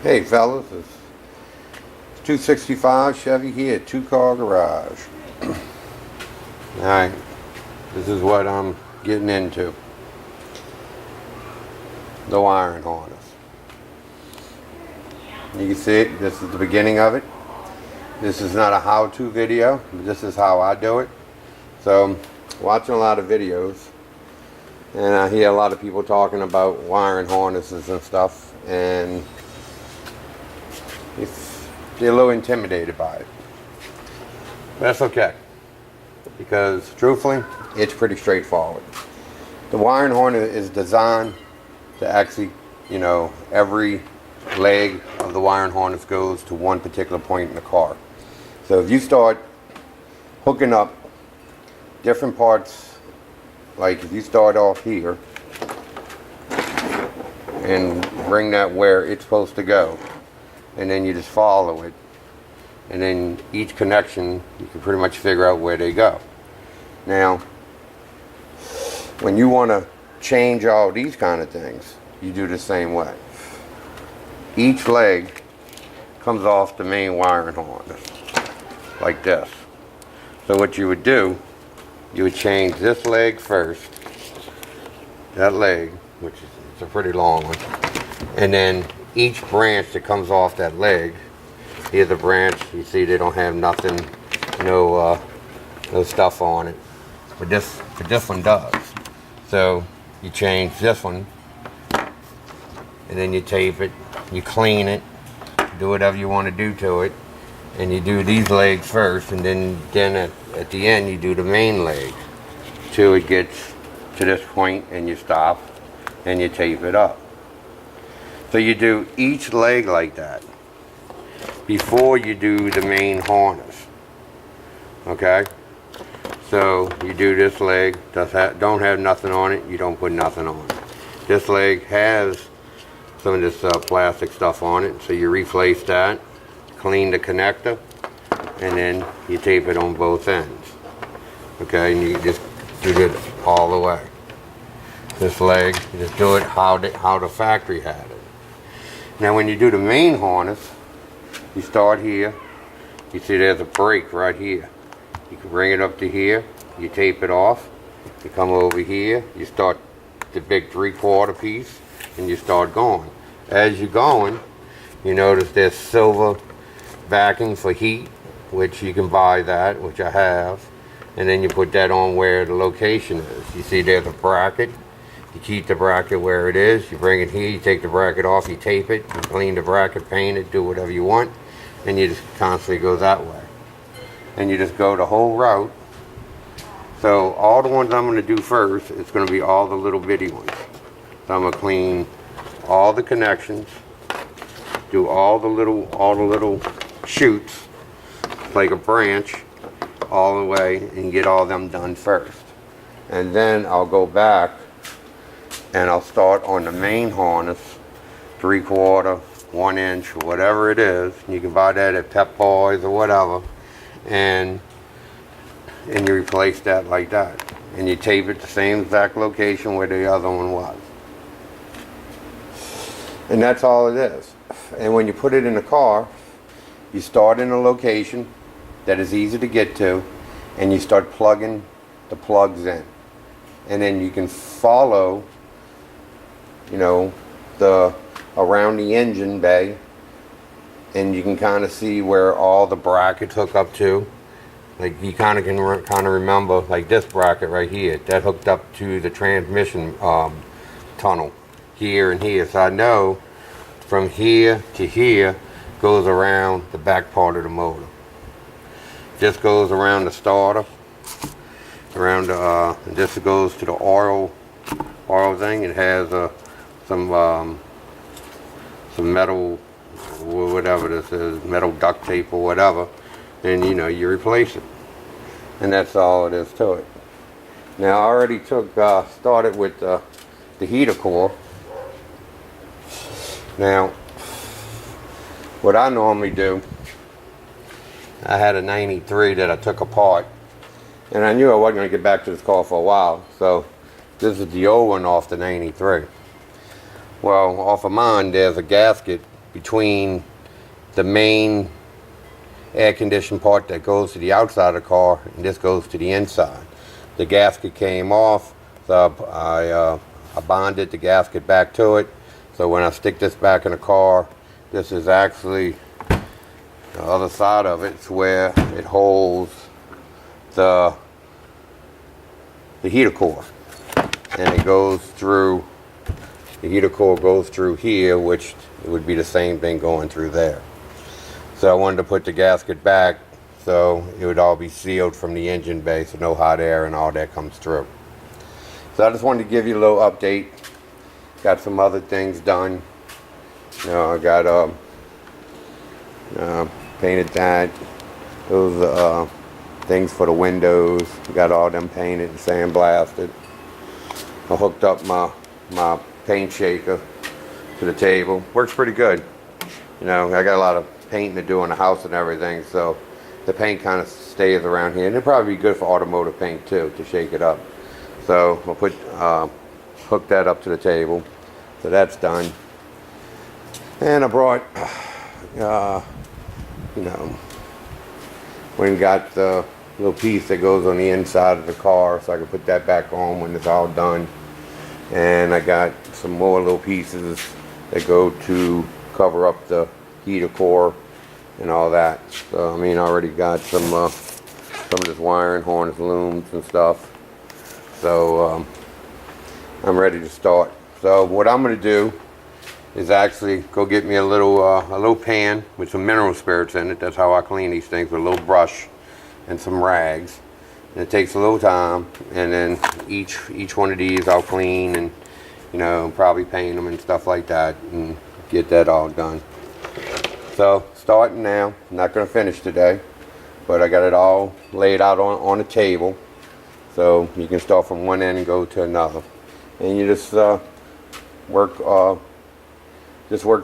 Hey fellas, it's 265 Chevy here, two-car garage. Alright, this is what I'm getting into. The wiring harness. You can see it, this is the beginning of it. This is not a how-to video, but this is how I do it. So, watching a lot of videos, and I hear a lot of people talking about wiring harnesses and stuff, and they're a little intimidated by it. That's okay, because truthfully, it's pretty straightforward. The wiring harness is designed to actually, every leg of the wiring harness goes to one particular point in the car. So if you start hooking up different parts, like if you start off here and bring that where it's supposed to go, and then you just follow it, and then each connection you can pretty much figure out where they go. Now when you want to change all these kind of things, you do the same way. Each leg comes off the main wiring harness like this. So what you would do, you would change this leg first, that leg, which is it's a pretty long one, and then each branch that comes off that leg, here's a branch, you see they don't have nothing, no stuff on it, but this one does. So you change this one, and then you tape it, you clean it, do whatever you want to do to it, and you do these legs first, and then at the end you do the main leg till it gets to this point, and you stop and you tape it up. So you do each leg like that before you do the main harness. Okay? So you do this leg, don't have nothing on it, you don't put nothing on it. This leg has some of this plastic stuff on it, so you replace that, clean the connector, and then you tape it on both ends. Okay, and you just do it all the way. This leg, you just do it how the factory had it. Now when you do the main harness, you start here, you see there's a break right here. You can bring it up to here, you tape it off, you come over here, you start the big 3/4 piece, and you start going. As you're going, you notice there's silver backing for heat, which you can buy that, which I have, and then you put that on where the location is. You see there's a bracket. You keep the bracket where it is, you bring it here, you take the bracket off, you tape it, you clean the bracket, paint it, do whatever you want, and you just constantly go that way. And you just go the whole route. So all the ones I'm going to do first, it's going to be all the little bitty ones. So I'm going to clean all the connections, do all the little chutes, like a branch, all the way, and get all them done first. And then I'll go back and I'll start on the main harness, 3/4, 1 inch, whatever it is. You can buy that at Pep Boys or whatever, and you replace that like that, and you tape it the same exact location where the other one was, and that's all it is. And when you put it in the car, you start in a location that is easy to get to, and you start plugging the plugs in, and then you can follow around the engine bay, and you can kind of see where all the brackets hook up to. Like you kind of remember, like this bracket right here, that hooked up to the transmission tunnel here and here. So I know from here to here goes around the back part of the motor. This goes around the starter, around this goes to the oil thing. It has some metal, whatever this is, metal duct tape or whatever, and you replace it, and that's all it is to it. Now I already started with the heater core. Now what I normally do, I had a 93 that I took apart, and I knew I wasn't going to get back to this car for a while, so this is the old one off the 93. Well, off of mine there's a gasket between the main air conditioning part that goes to the outside of the car, and this goes to the inside. The gasket came off, so I bonded the gasket back to it. So when I stick this back in the car, this is actually the other side of it. It's where it holds the heater core, and it goes through. The heater core goes through here, which it would be the same thing going through there. So I wanted to put the gasket back so it would all be sealed from the engine bay, so no hot air and all that comes through. So I just wanted to give you a little update. Got some other things done. You know, I got painted that. Those things for the windows. Got all them painted and sandblasted. I hooked up my paint shaker to the table. Works pretty good. You know, I got a lot of painting to do on the house and everything, so the paint kind of stays around here, and it'll probably be good for automotive paint too, to shake it up. So I'll put hook that up to the table, so that's done. And I brought you know, went and got the little piece that goes on the inside of the car, so I can put that back on when it's all done. And I got some more little pieces that go to cover up the heater core and all that. So I mean, I already got some of this wiring harness looms and stuff. So I'm ready to start. So what I'm going to do is actually go get me a little pan with some mineral spirits in it. That's how I clean these things, with a little brush and some rags. And it takes a little time, and then each one of these I'll clean and, you know, probably paint them and stuff like that, and get that all done. So starting now. I'm not going to finish today, but I got it all laid out on a table, so you can start from one end and go to another, and you just work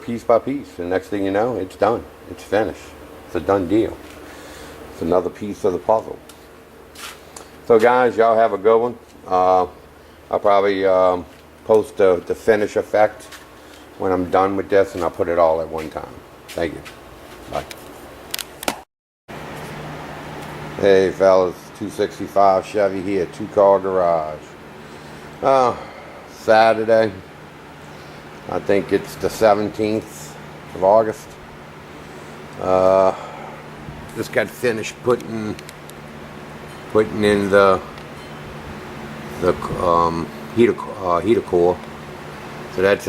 piece by piece, and next thing you know, it's done. It's finished. It's a done deal. It's another piece of the puzzle. So guys, y'all have a good one. I'll probably post the finish effect when I'm done with this, and I'll put it all at one time. Thank you. Bye. Hey fellas, 265 Chevy here, 2-car garage. Saturday, I think it's the 17th of August. Just got finished putting in the heater core. So that's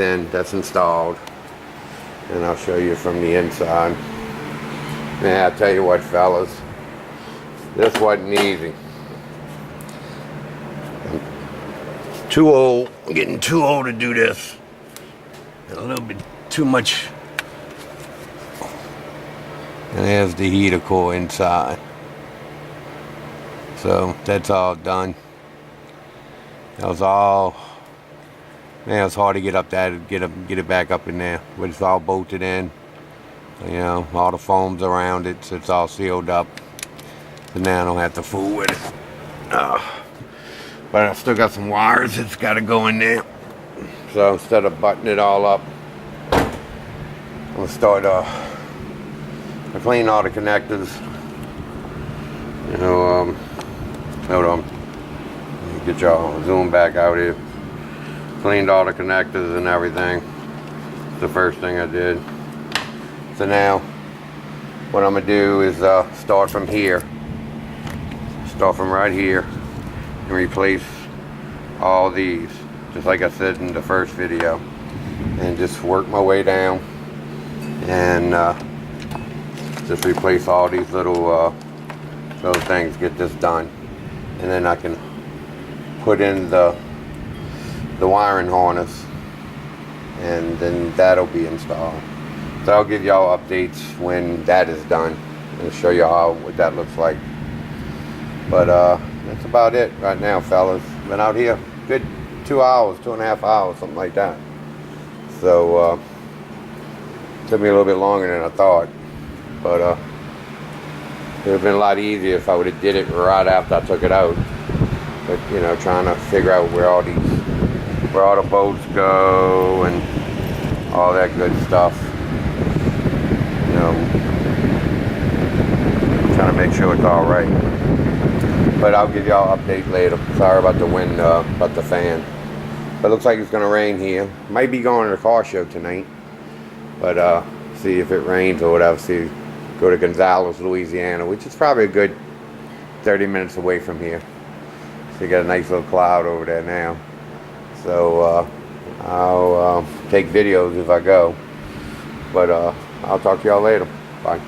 installed, and I'll show you from the inside. Man, I'll tell you what, fellas, this wasn't easy. I'm too old. I'm getting too old to do this. And a little bit too much. And there's the heater core inside. So that's all done. That was all. Man, it's hard to get up that, get it back up in there, but it's all bolted in. You know, all the foam's around it, so it's all sealed up. So now I don't have to fool with it. But I still got some wires that's got to go in there. So instead of buttoning it all up, I'm gonna start. I clean all the connectors. You know, hold on. Get y'all zoom back out here. Cleaned all the connectors and everything. It's the first thing I did. So now, what I'm gonna do is start from here. Start from right here and replace all these, just like I said in the first video, and just work my way down and just replace all these little those things. Get this done, and then I can put in the wiring harness, and then that'll be installed. So I'll give y'all updates when that is done and show you what that looks like. But that's about it right now, fellas. Been out here good 2 hours, 2.5 hours, something like that. So took me a little bit longer than I thought, but it would have been a lot easier if I would have did it right after I took it out. But you know, trying to figure out where all the bolts go and all that good stuff. Trying to make sure it's all right. But I'll give y'all an update later. Sorry about the wind, about the fan. But it looks like it's going to rain here. Might be going to the car show tonight. But see if it rains or whatever. See, go to Gonzales, Louisiana, which is probably a good 30 minutes away from here. So you got a nice little cloud over there now. So I'll take videos if I go. But I'll talk to y'all later. Bye.